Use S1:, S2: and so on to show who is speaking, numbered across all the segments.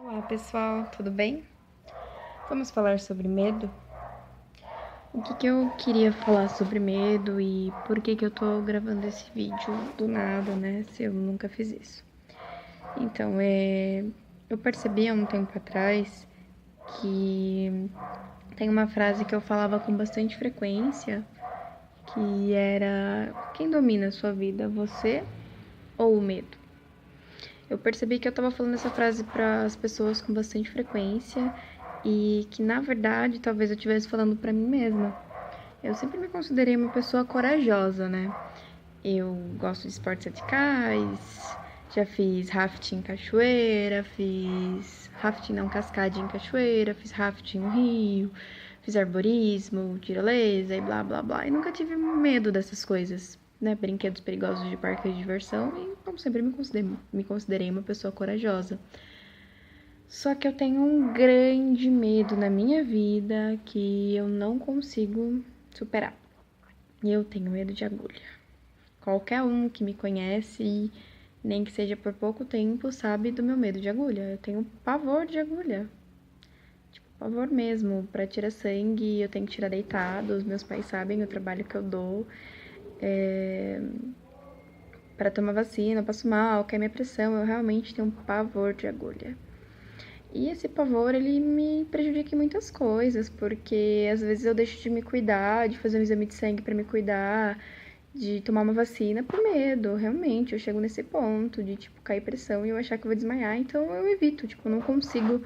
S1: Olá pessoal, tudo bem? Vamos falar sobre medo? O que eu queria falar sobre medo e por que eu tô gravando esse vídeo do nada, né? Se eu nunca fiz isso. Então, eu percebi há um tempo atrás que tem uma frase que eu falava com bastante frequência, que era: quem domina a sua vida, você ou o medo? Eu percebi que eu tava falando essa frase para as pessoas com bastante frequência e que, na verdade, talvez eu estivesse falando para mim mesma. Eu sempre me considerei uma pessoa corajosa, né? Eu gosto de esportes radicais, já fiz rafting em cachoeira, fiz rafting não, cascade em cachoeira, fiz rafting no rio, fiz arborismo, tirolesa e blá blá blá. E nunca tive medo dessas coisas, né? Brinquedos perigosos de parque de diversão e, como sempre, me considerei uma pessoa corajosa. Só que eu tenho um grande medo na minha vida que eu não consigo superar. E eu tenho medo de agulha. Qualquer um que me conhece, nem que seja por pouco tempo, sabe do meu medo de agulha. Eu tenho pavor de agulha. Tipo, pavor mesmo. Pra tirar sangue, eu tenho que tirar deitado. Os meus pais sabem o trabalho que eu dou. Pra tomar vacina, eu passo mal, cai minha pressão. Eu realmente tenho pavor de agulha. E esse pavor, ele me prejudica em muitas coisas, porque às vezes eu deixo de me cuidar, de fazer um exame de sangue pra me cuidar, de tomar uma vacina por medo, realmente. Eu chego nesse ponto de, tipo, cair pressão e eu achar que eu vou desmaiar, então eu evito, tipo, eu não consigo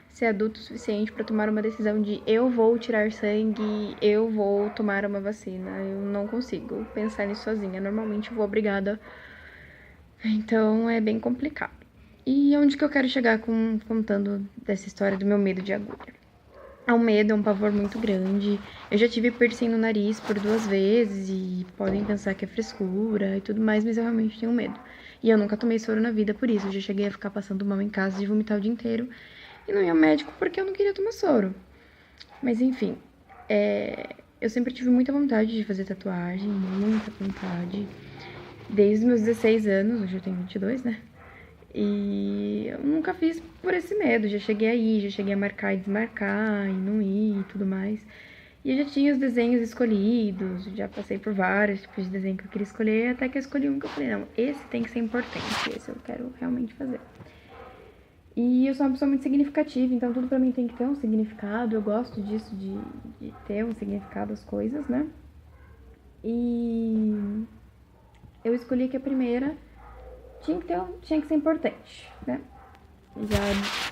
S1: ser adulto o suficiente pra tomar uma decisão de eu vou tirar sangue, eu vou tomar uma vacina. Eu não consigo pensar nisso sozinha. Normalmente eu vou obrigada. Então é bem complicado. E onde que eu quero chegar contando dessa história do meu medo de agulha? É um medo, é um pavor muito grande. Eu já tive piercing no nariz por 2 vezes e podem pensar que é frescura e tudo mais, mas eu realmente tenho medo. E eu nunca tomei soro na vida por isso. Eu já cheguei a ficar passando mal em casa de vomitar o dia inteiro e não ia ao médico porque eu não queria tomar soro. Mas enfim, eu sempre tive muita vontade de fazer tatuagem, muita vontade. Desde os meus 16 anos, hoje eu tenho 22, né? E eu nunca fiz por esse medo. Já cheguei a ir, já cheguei a marcar e desmarcar e não ir e tudo mais. E eu já tinha os desenhos escolhidos, já passei por vários tipos de desenho que eu queria escolher, até que eu escolhi um que eu falei, não, esse tem que ser importante, esse eu quero realmente fazer. E eu sou uma pessoa muito significativa, então tudo pra mim tem que ter um significado, eu gosto disso, de ter um significado as coisas, né? E eu escolhi que a primeira tinha que ser importante, né? Já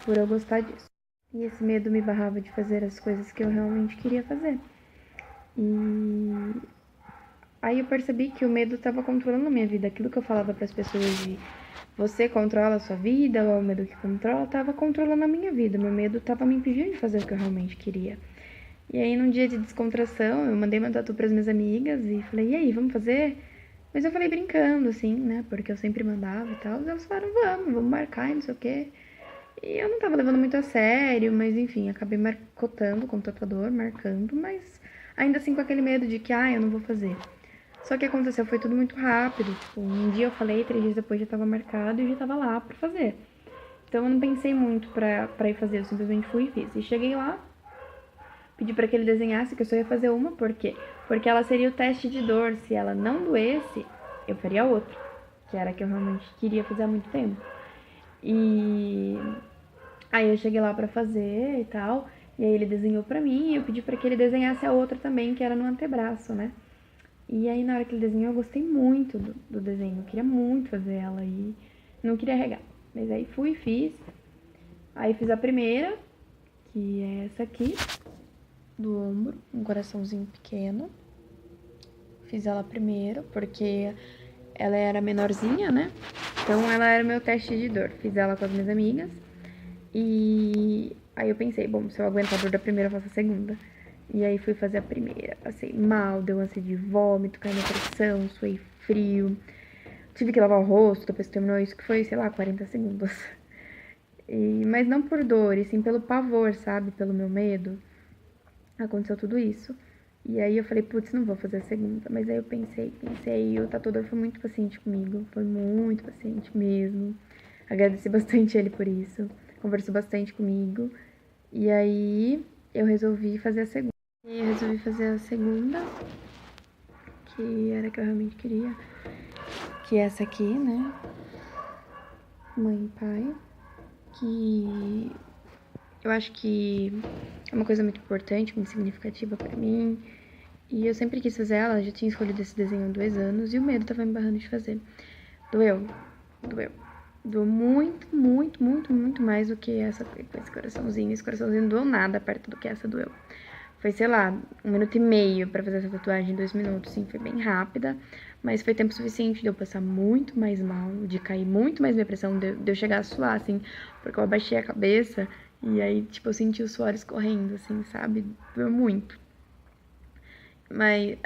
S1: por eu gostar disso. E esse medo me barrava de fazer as coisas que eu realmente queria fazer. E aí eu percebi que o medo estava controlando a minha vida. Aquilo que eu falava para as pessoas de você controla a sua vida, ou é o medo que controla, estava controlando a minha vida. Meu medo estava me impedindo de fazer o que eu realmente queria. E aí, num dia de descontração, eu mandei uma tatu pras minhas amigas e falei, e aí, vamos fazer? Mas eu falei brincando, assim, né? Porque eu sempre mandava e tal. E elas falaram, vamos marcar e não sei o quê. E eu não tava levando muito a sério, mas enfim, acabei marcotando com o tatuador, marcando, mas ainda assim com aquele medo de que, eu não vou fazer. Só que aconteceu, foi tudo muito rápido. Tipo, um dia eu falei, 3 dias depois já tava marcado e já tava lá pra fazer. Então eu não pensei muito pra ir fazer, eu simplesmente fui e fiz. E cheguei lá, pedi pra que ele desenhasse, que eu só ia fazer uma, por quê? Porque ela seria o teste de dor. Se ela não doesse, eu faria outra, que era a que eu realmente queria fazer há muito tempo. E aí eu cheguei lá pra fazer e tal, e aí ele desenhou pra mim e eu pedi pra que ele desenhasse a outra também, que era no antebraço, né? E aí na hora que ele desenhou, eu gostei muito do desenho, eu queria muito fazer ela e não queria regar. Mas aí fui e fiz. Aí fiz a primeira, que é essa aqui, do ombro, um coraçãozinho pequeno. Fiz ela primeiro, porque ela era menorzinha, né? Então ela era meu teste de dor. Fiz ela com as minhas amigas. E aí eu pensei, bom, se eu aguentar a dor da primeira, eu faço a segunda. E aí fui fazer a primeira. Passei mal, deu ânsia de vômito, caiu minha pressão, suei frio. Tive que lavar o rosto, depois que terminou isso, que foi, sei lá, 40 segundos. Mas não por dor, e sim pelo pavor, sabe? Pelo meu medo. Aconteceu tudo isso. E aí eu falei, putz, não vou fazer a segunda. Mas aí eu pensei, e o tatuador foi muito paciente comigo. Foi muito paciente mesmo. Agradeci bastante ele por isso. conversou bastante comigo. E aí eu resolvi fazer a segunda. Que era a que eu realmente queria. Que é essa aqui, né? Mãe e pai. Que eu acho que é uma coisa muito importante, muito significativa pra mim. E eu sempre quis fazer ela, já tinha escolhido esse desenho há 2 anos e o medo tava me barrando de fazer. Doeu. Doeu muito, muito, muito, muito mais do que essa com esse coraçãozinho. Esse coraçãozinho não doeu nada perto do que essa doeu. Foi, sei lá, 1 minuto e meio pra fazer essa tatuagem, 2 minutos, sim, foi bem rápida. Mas foi tempo suficiente de eu passar muito mais mal, de cair muito mais minha pressão, de eu chegar a suar, assim, porque eu abaixei a cabeça e aí, tipo, eu senti os suores correndo, assim, sabe? Doeu muito. Mas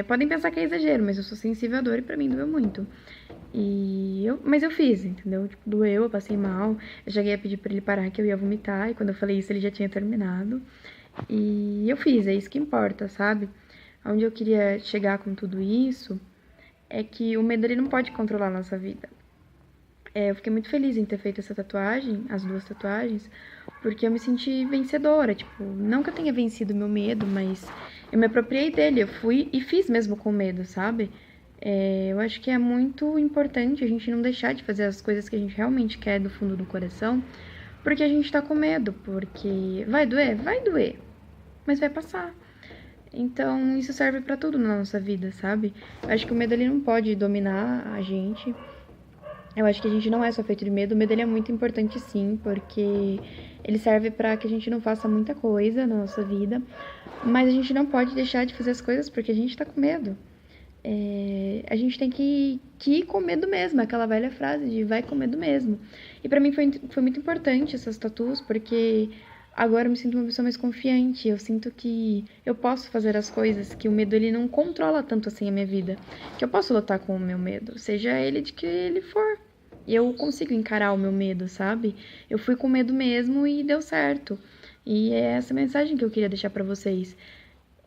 S1: podem pensar que é exagero, mas eu sou sensível à dor e pra mim doeu muito. Mas eu fiz, entendeu? Tipo, doeu, eu passei mal. Eu cheguei a pedir pra ele parar que eu ia vomitar. E quando eu falei isso, ele já tinha terminado. E eu fiz, é isso que importa, sabe? Onde eu queria chegar com tudo isso é que o medo ele não pode controlar a nossa vida. Eu fiquei muito feliz em ter feito essa tatuagem, as 2 tatuagens, porque eu me senti vencedora. Tipo, não que eu tenha vencido o meu medo, mas eu me apropriei dele. Eu fui e fiz mesmo com medo, sabe? Eu acho que é muito importante a gente não deixar de fazer as coisas que a gente realmente quer do fundo do coração, porque a gente tá com medo, porque vai doer, mas vai passar. Então, isso serve pra tudo na nossa vida, sabe? Eu acho que o medo ele não pode dominar a gente. Eu acho que a gente não é só feito de medo. O medo ele é muito importante, sim, porque ele serve pra que a gente não faça muita coisa na nossa vida, mas a gente não pode deixar de fazer as coisas porque a gente tá com medo. A gente tem que ir com medo mesmo, aquela velha frase de vai com medo mesmo. E pra mim foi muito importante essas tatuas, porque agora eu me sinto uma pessoa mais confiante. Eu sinto que eu posso fazer as coisas, que o medo ele não controla tanto assim a minha vida. Que eu posso lutar com o meu medo, seja ele de que ele for. E eu consigo encarar o meu medo, sabe? Eu fui com medo mesmo e deu certo. E é essa mensagem que eu queria deixar pra vocês.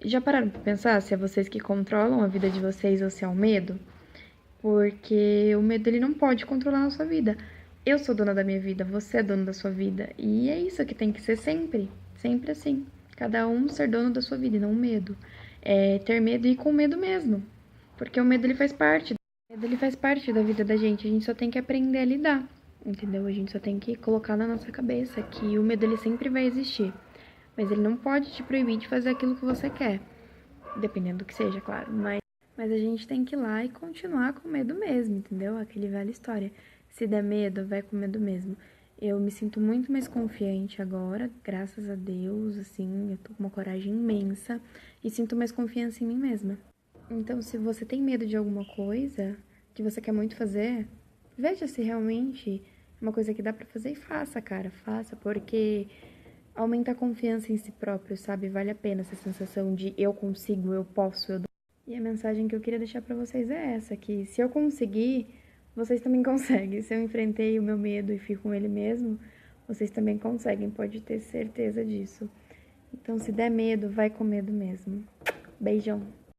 S1: Já pararam pra pensar se é vocês que controlam a vida de vocês ou se é o medo? Porque o medo ele não pode controlar a sua vida. Eu sou dona da minha vida, você é dono da sua vida. E é isso que tem que ser sempre. Sempre assim. Cada um ser dono da sua vida e não o medo. Ter medo e ir com medo mesmo. Porque o medo ele faz parte. O medo ele faz parte da vida da gente. A gente só tem que aprender a lidar. Entendeu? A gente só tem que colocar na nossa cabeça que o medo ele sempre vai existir. Mas ele não pode te proibir de fazer aquilo que você quer. Dependendo do que seja, claro. Mas a gente tem que ir lá e continuar com medo mesmo, entendeu? Aquele velha história. Se der medo, vai com medo mesmo. Eu me sinto muito mais confiante agora, graças a Deus, assim, eu tô com uma coragem imensa e sinto mais confiança em mim mesma. Então, se você tem medo de alguma coisa que você quer muito fazer, veja se realmente é uma coisa que dá pra fazer e faça, cara, faça, porque aumenta a confiança em si próprio, sabe? Vale a pena essa sensação de eu consigo, eu posso, eu dou. E a mensagem que eu queria deixar pra vocês é essa, que se eu conseguir, vocês também conseguem. Se eu enfrentei o meu medo e fico com ele mesmo, vocês também conseguem, pode ter certeza disso. Então, se der medo, vai com medo mesmo. Beijão.